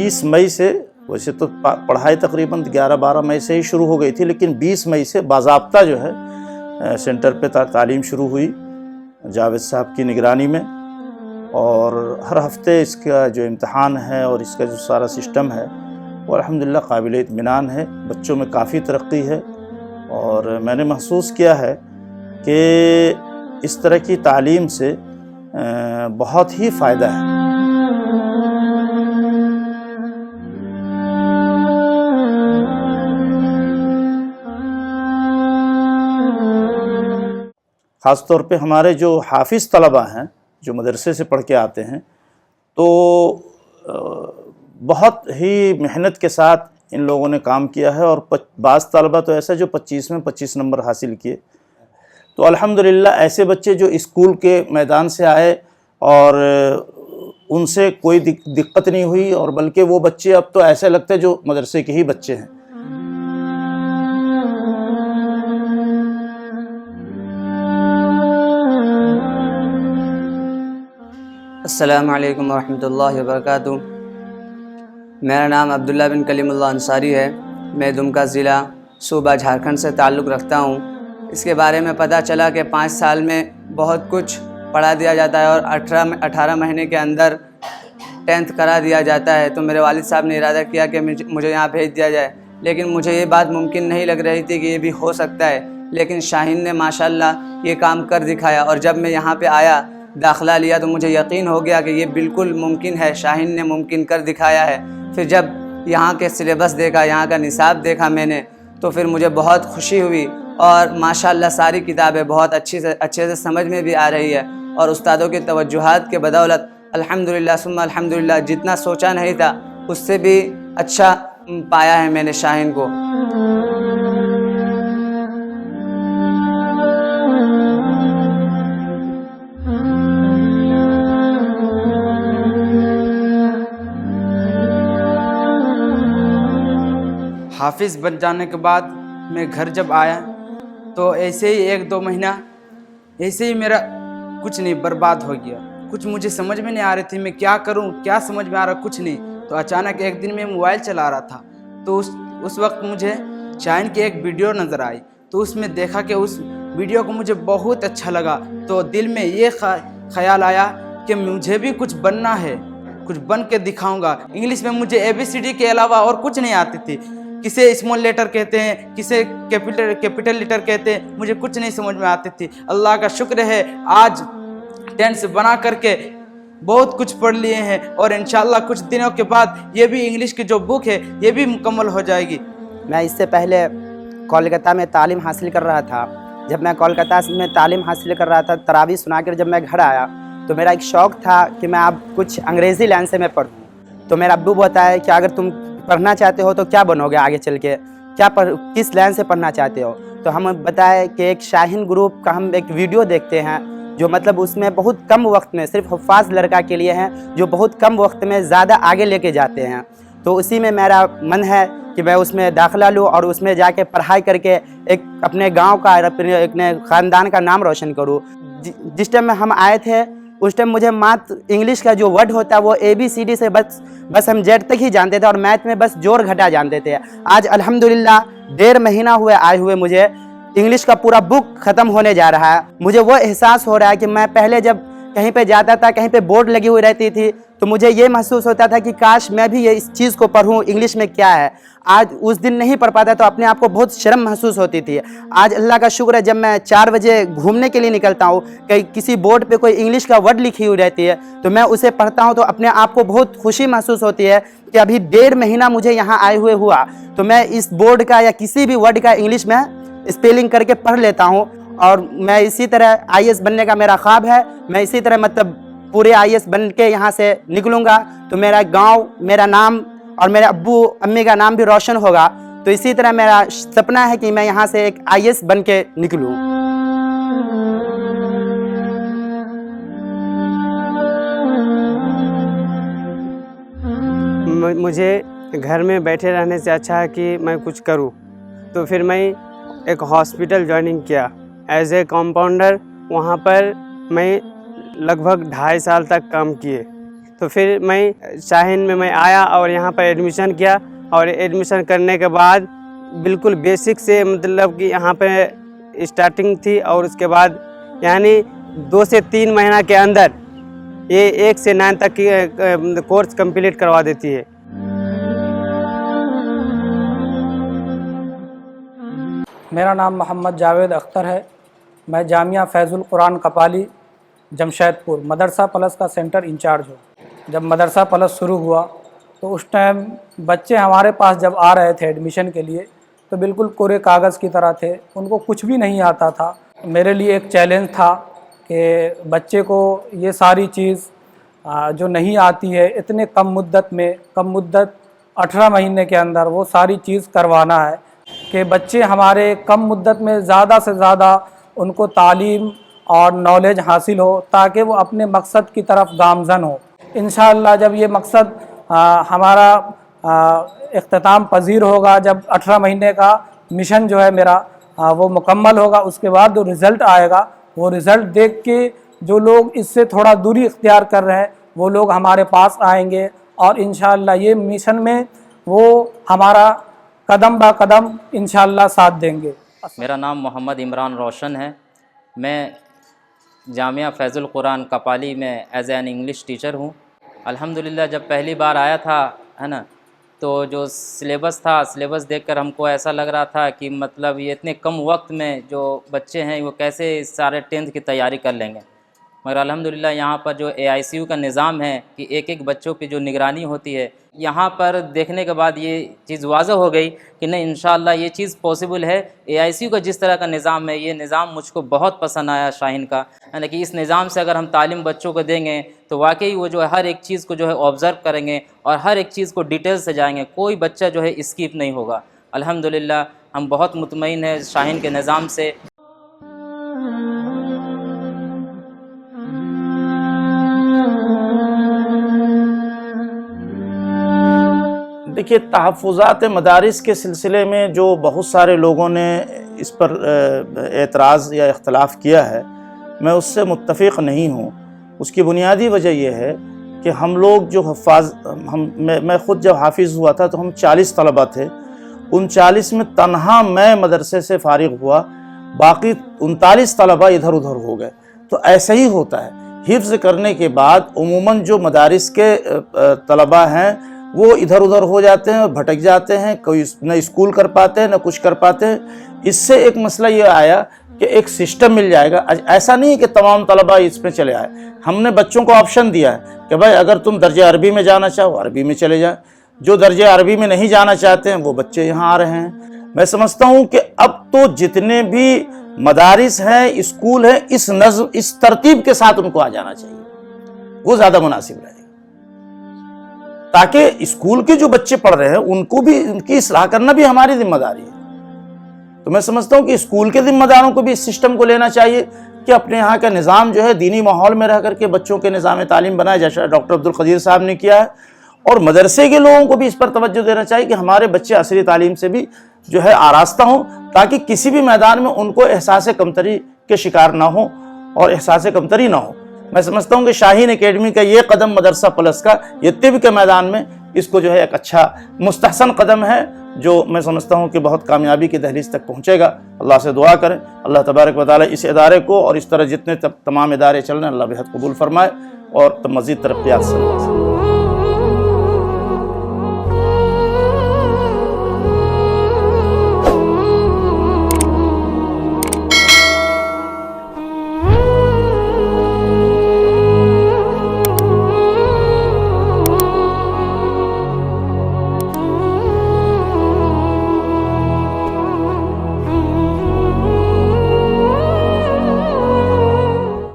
20 मई से, वैसे तो पढ़ाई तकरीबन 11-12 मई से ही शुरू हो गई थी, लेकिन 20 मई से बाज़ाब्ता जो है सेंटर पे तालीम शुरू हुई जावेद साहब की निगरानी में। और हर हफ्ते इसका जो इम्तहान है और इसका जो सारा सिस्टम है वो अल्हम्दुलिल्लाह काबिल इत्मीनान है। बच्चों में काफ़ी तरक्की है और मैंने महसूस किया है कि इस तरह की तालीम से बहुत ही फ़ायदा है। ख़ास तौर पे हमारे जो हाफिज़ तलबा हैं जो मदरसे से पढ़ के आते हैं, तो बहुत ही मेहनत के साथ इन लोगों ने काम किया है और बाज़ तलबा तो ऐसा जो 25 में 25 नंबर हासिल किए। तो अल्हम्दुलिल्लाह ऐसे बच्चे जो स्कूल के मैदान से आए और उनसे कोई दिक्कत नहीं हुई, और बल्कि वो बच्चे अब तो ऐसे लगते हैं जो मदरसे के ही बच्चे हैं। अस्सलामु अलैकुम वरहमतुल्लाहि वबरकातुहू। मेरा नाम अब्दुल्ला बिन कलीमुल्लाह अंसारी है। मैं दुमका ज़िला सूबा झारखंड से ताल्लुक़ रखता हूँ। इसके बारे में पता चला कि 5 साल में बहुत कुछ पढ़ा दिया जाता है और 18 महीने के अंदर 10th करा दिया जाता है। तो मेरे वालिद साहब ने इरादा किया कि मुझे यहाँ भेज दिया जाए, लेकिन मुझे ये बात मुमकिन नहीं लग रही थी कि ये भी हो सकता है। लेकिन शाहीन ने माशाल्लाह ये काम कर दिखाया और जब मैं यहाँ पे आया, दाखिला लिया, तो मुझे यकीन हो गया कि ये बिल्कुल मुमकिन है, शाहीन ने मुमकिन कर दिखाया है। फिर जब यहाँ के सिलेबस देखा, यहाँ का निसाब देखा मैंने, तो फिर मुझे बहुत खुशी हुई और माशाल्लाह सारी किताबें बहुत अच्छे से समझ में भी आ रही है। और उस्तादों के तवज्जुहात के बदौलत अल्हम्दुलिल्लाह सुम्मा अल्हम्दुलिल्लाह जितना सोचा नहीं था उससे भी अच्छा पाया है मैंने शाहीन को। हाफिज़ बन जाने के बाद मैं घर जब आया तो ऐसे ही 1-2 महीना ऐसे ही मेरा कुछ नहीं बर्बाद हो गया। कुछ मुझे समझ में नहीं आ रही थी, मैं क्या करूं, क्या समझ में आ रहा कुछ नहीं। तो अचानक एक दिन मैं मोबाइल चला रहा था, तो उस वक्त मुझे शाहीन की एक वीडियो नज़र आई। तो उसमें देखा कि उस वीडियो को मुझे बहुत अच्छा लगा। तो दिल में ये ख्याल आया कि मुझे भी कुछ बनना है, कुछ बन के दिखाऊँगा। इंग्लिश में मुझे ABCD के अलावा और कुछ नहीं आती थी। किसे स्मॉल लेटर कहते हैं, किसे कैपिटल लेटर कहते हैं, मुझे कुछ नहीं समझ में आती थी। अल्लाह का शुक्र है आज 10th बना करके बहुत कुछ पढ़ लिए हैं और इंशाअल्लाह कुछ दिनों के बाद ये भी इंग्लिश की जो बुक है ये भी मुकम्मल हो जाएगी। मैं इससे पहले कोलकाता में तालीम हासिल कर रहा था। जब मैं कोलकाता में तालीम हासिल कर रहा था, तरावी सुना कर जब मैं घर आया तो मेरा एक शौक़ था कि मैं अब कुछ अंग्रेज़ी लाइन से मैं पढ़ूँ। तो मेरा अब्बू बताया कि अगर तुम पढ़ना चाहते हो तो क्या बनोगे आगे चल के, किस लाइन से पढ़ना चाहते हो। तो हम बताए कि एक शाहीन ग्रुप का हम एक वीडियो देखते हैं जो मतलब उसमें बहुत कम वक्त में सिर्फ हुफ़ाज़ लड़का के लिए हैं, जो बहुत कम वक्त में ज़्यादा आगे लेके जाते हैं। तो उसी में मेरा मन है कि मैं उसमें दाखिला लूँ और उसमें जाके पढ़ाई करके एक अपने गांव का और अपने ख़ानदान का नाम रोशन करूँ। जिस टाइम में हम आए थे उस टाइम मुझे मात्र इंग्लिश का जो वर्ड होता है वो ABCD से बस हम Z तक ही जानते थे और मैथ में बस जोड़ घटा जानते थे। आज अल्हम्दुलिल्लाह 1.5 महीना हुए आए हुए मुझे इंग्लिश का पूरा बुक ख़त्म होने जा रहा है। मुझे वो एहसास हो रहा है कि मैं पहले जब कहीं पे जाता था, कहीं पे बोर्ड लगी हुई रहती थी, तो मुझे ये महसूस होता था कि काश मैं भी ये इस चीज़ को पढ़ूँ, इंग्लिश में क्या है। आज उस दिन नहीं पढ़ पाता तो अपने आप को बहुत शर्म महसूस होती थी। आज अल्लाह का शुक्र है जब मैं 4 बजे घूमने के लिए निकलता हूँ, कहीं किसी बोर्ड पे कोई इंग्लिश का वर्ड लिखी हुई रहती है तो मैं उसे पढ़ता हूँ तो अपने आप को बहुत खुशी महसूस होती है कि अभी 1.5 महीना मुझे यहाँ आए हुए हुआ तो मैं इस बोर्ड का या किसी भी वर्ड का इंग्लिश में स्पेलिंग करके पढ़ लेता हूँ। और मैं इसी तरह IAS बनने का मेरा ख्वाब है। मैं इसी तरह मतलब पूरे IAS बन के यहाँ से निकलूँगा तो मेरा गांव, मेरा नाम और मेरे अब्बू अम्मी का नाम भी रोशन होगा। तो इसी तरह मेरा सपना है कि मैं यहाँ से एक IAS बन के निकलूँ। मुझे घर में बैठे रहने से अच्छा है कि मैं कुछ करूँ। तो फिर मैं एक हॉस्पिटल ज्वाइनिंग किया एज ए कंपाउंडर। वहाँ पर मैं लगभग 2.5 साल तक काम किए। तो फिर मैं शाहीन में मैं आया और यहाँ पर एडमिशन किया। और एडमिशन करने के बाद बिल्कुल बेसिक से मतलब कि यहाँ पे स्टार्टिंग थी, और उसके बाद यानी 2 से 3 महीना के अंदर ये 1 से 9 तक की कोर्स कंप्लीट करवा देती है। मेरा नाम मोहम्मद जावेद अख्तर है। मैं जामिया फैज़ुल कुरान कपाली जमशेदपुर मदरसा प्लस का सेंटर इंचार्ज हूँ। जब मदरसा प्लस शुरू हुआ तो उस टाइम बच्चे हमारे पास जब आ रहे थे एडमिशन के लिए तो बिल्कुल कोरे कागज़ की तरह थे, उनको कुछ भी नहीं आता था। मेरे लिए एक चैलेंज था कि बच्चे को ये सारी चीज़ जो नहीं आती है इतने कम मुद्दत 18 महीने के अंदर वो सारी चीज़ करवाना है कि बच्चे हमारे कम मुद्दत में ज़्यादा से ज़्यादा उनको तालीम और नॉलेज हासिल हो ताकि वो अपने मकसद की तरफ गामज़न हो। इंशाअल्लाह जब ये मकसद हमारा इख्तिताम पजीर होगा, जब 18 महीने का मिशन जो है मेरा वो मुकम्मल होगा, उसके बाद जो रिज़ल्ट आएगा वो रिज़ल्ट देख के जो लोग इससे थोड़ा दूरी इख्तियार कर रहे हैं वो लोग हमारे पास आएंगे और इंशाअल्लाह ये मिशन में वो हमारा कदम बा कदम इंशाअल्लाह साथ देंगे। मेरा नाम मोहम्मद इमरान रोशन है। मैं जामिया फैज़ुल कुरान कपाली में एज एन इंग्लिश टीचर हूँ। अल्हम्दुलिल्लाह जब पहली बार आया था है ना, तो जो सिलेबस देखकर हमको ऐसा लग रहा था कि मतलब ये इतने कम वक्त में जो बच्चे हैं वो कैसे सारे 10th की तैयारी कर लेंगे। मगर अल्हम्दुलिल्लाह यहाँ पर जो AICU का निज़ाम है कि एक बच्चों की जो निगरानी होती है, यहाँ पर देखने के बाद ये चीज़ वाज़ह हो गई कि नहीं इंशाअल्लाह ये चीज़ पॉसिबल है। AICU का जिस तरह का निज़ाम है ये निज़ाम मुझको बहुत पसंद आया शाहीन का, यानी कि इस निज़ाम से अगर हम तालीम बच्चों को देंगे तो वाकई वो जो है हर एक चीज़ को जो है ऑब्ज़र्व करेंगे और हर एक चीज़ को डिटेल से जाएंगे, कोई बच्चा जो है स्किप नहीं होगा। अल्हम्दुलिल्लाह हम बहुत मुतमईन हैं शाहीन के निज़ाम से। देखिए, तहफ़्फ़ुज़ात मदारिस के सिलसिले में जो बहुत सारे लोगों ने इस पर एतराज़ या इख्तलाफ किया है, मैं उससे मुत्तफ़िक़ नहीं हूँ। उसकी बुनियादी वजह यह है कि हम लोग जो मैं ख़ुद जब हाफिज़ हुआ था तो हम 40 तलबा थे। उन 40 में तन्हा मैं मदरसे से फ़ारिग़ हुआ, बाकी 39 तलबा इधर उधर हो गए। तो ऐसा ही होता है, हिफ्ज़ करने के बाद उमूमन जो मदारिस के तलबा हैं वो इधर उधर हो जाते हैं और भटक जाते हैं, कोई न स्कूल कर पाते हैं न कुछ कर पाते हैं। इससे एक मसला ये आया कि एक सिस्टम मिल जाएगा। ऐसा नहीं है कि तमाम तलबा इसमें चले आए। हमने बच्चों को ऑप्शन दिया है कि भाई अगर तुम दर्जे अरबी में जाना चाहो अरबी में चले जाए, जो दर्जे अरबी में नहीं जाना चाहते हैं वो बच्चे यहाँ आ रहे हैं। मैं समझता हूँ कि अब तो जितने भी मदारिस हैं, स्कूल हैं, इस नज़्म इस तरतीब के साथ उनको आ जाना चाहिए, वो ज़्यादा मुनासिब रहेगा, ताकि स्कूल के जो बच्चे पढ़ रहे हैं उनको भी उनकी इस्लाह करना भी हमारी जिम्मेदारी है। तो मैं समझता हूँ कि स्कूल के जिम्मेदारों को भी इस सिस्टम को लेना चाहिए कि अपने यहाँ का निज़ाम जो है दीनी माहौल में रह करके बच्चों के निज़ाम तालीम बनाए, जैसा डॉक्टर अब्दुल क़दीर साहब ने किया है। और मदरसे के लोगों को भी इस पर तवज्जो देना चाहिए कि हमारे बच्चे असली तालीम से भी जो है आरास्ता हों, ताकि किसी भी मैदान में उनको एहसास कमतरी के शिकार ना हो और एहसास कमतरी ना हो। मैं समझता हूँ कि शाहीन एकेडमी का ये कदम मदरसा प्लस का ये तिब के मैदान में इसको जो है एक अच्छा मुस्तहसन कदम है, जो मैं समझता हूँ कि बहुत कामयाबी की दहलीज तक पहुँचेगा। अल्लाह से दुआ करें, अल्लाह तबारक व तआला इस इदारे को और इस तरह जितने तमाम इदारे चल रहे हैं अल्लाह बेहद कबूल फरमाए और मज़ीद तरक्यात से